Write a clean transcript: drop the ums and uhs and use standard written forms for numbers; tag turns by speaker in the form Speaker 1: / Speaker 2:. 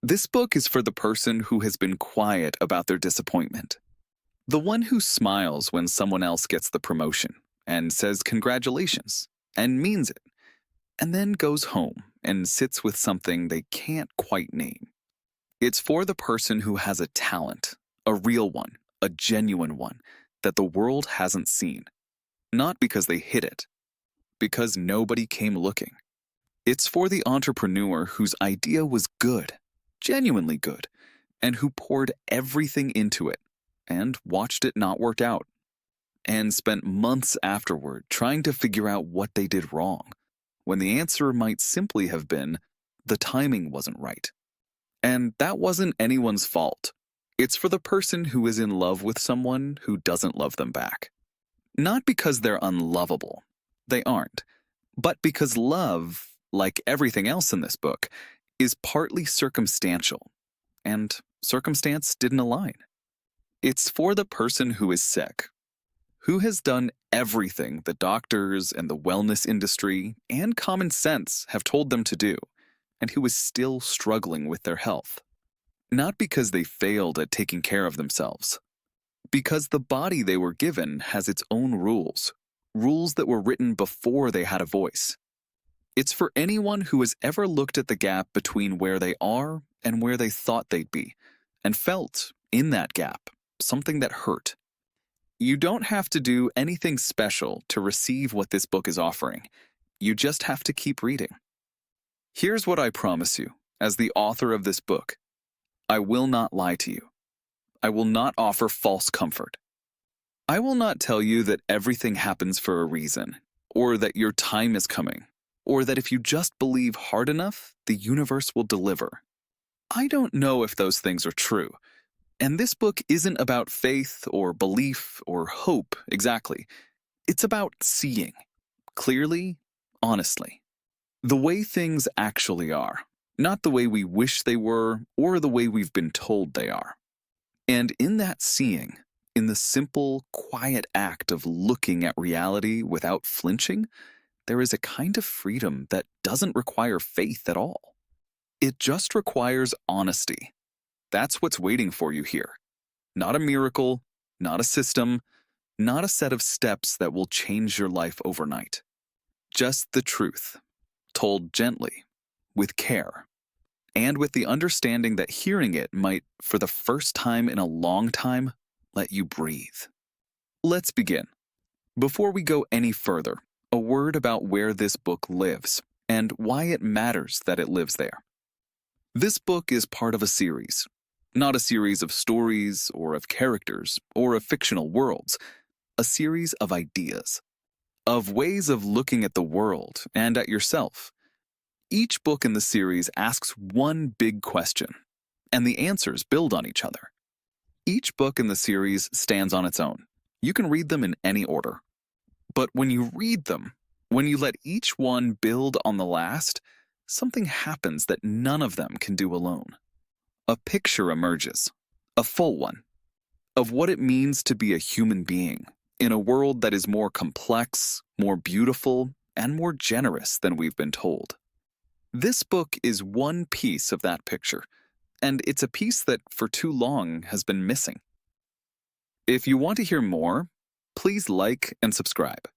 Speaker 1: This book is for the person who has been quiet about their disappointment. The one who smiles when someone else gets the promotion and says congratulations and means it, and then goes home and sits with something they can't quite name. It's for the person who has a talent, a real one, a genuine one, that the world hasn't seen. Not because they hid it, because nobody came looking. It's for the entrepreneur whose idea was good, genuinely good, and who poured everything into it and watched it not work out, and spent months afterward trying to figure out what they did wrong, when the answer might simply have been the timing wasn't right. And that wasn't anyone's fault. It's for the person who is in love with someone who doesn't love them back. Not because they're unlovable. They aren't. But because love, like everything else in this book, is partly circumstantial. And circumstance didn't align. It's for the person who is sick, who has done everything the doctors and the wellness industry and common sense have told them to do, and who is still struggling with their health. Not because they failed at taking care of themselves, because the body they were given has its own rules, rules that were written before they had a voice. It's for anyone who has ever looked at the gap between where they are and where they thought they'd be, and felt, in that gap, something that hurt. You don't have to do anything special to receive what this book is offering. You just have to keep reading. Here's what I promise you, as the author of this book. I will not lie to you. I will not offer false comfort. I will not tell you that everything happens for a reason, or that your time is coming, or that if you just believe hard enough, the universe will deliver. I don't know if those things are true. And this book isn't about faith or belief or hope exactly. It's about seeing, clearly, honestly, the way things actually are, not the way we wish they were or the way we've been told they are. And in that seeing, in the simple, quiet act of looking at reality without flinching, there is a kind of freedom that doesn't require faith at all. It just requires honesty. That's what's waiting for you here. Not a miracle, not a system, not a set of steps that will change your life overnight. Just the truth, told gently, with care, and with the understanding that hearing it might, for the first time in a long time, let you breathe. Let's begin. Before we go any further, a word about where this book lives and why it matters that it lives there. This book is part of a series. Not a series of stories or of characters or of fictional worlds, a series of ideas, of ways of looking at the world and at yourself. Each book in the series asks one big question, and the answers build on each other. Each book in the series stands on its own. You can read them in any order. But when you read them, when you let each one build on the last, something happens that none of them can do alone. A picture emerges, a full one, of what it means to be a human being in a world that is more complex, more beautiful, and more generous than we've been told. This book is one piece of that picture, and it's a piece that for too long has been missing. If you want to hear more, please like and subscribe.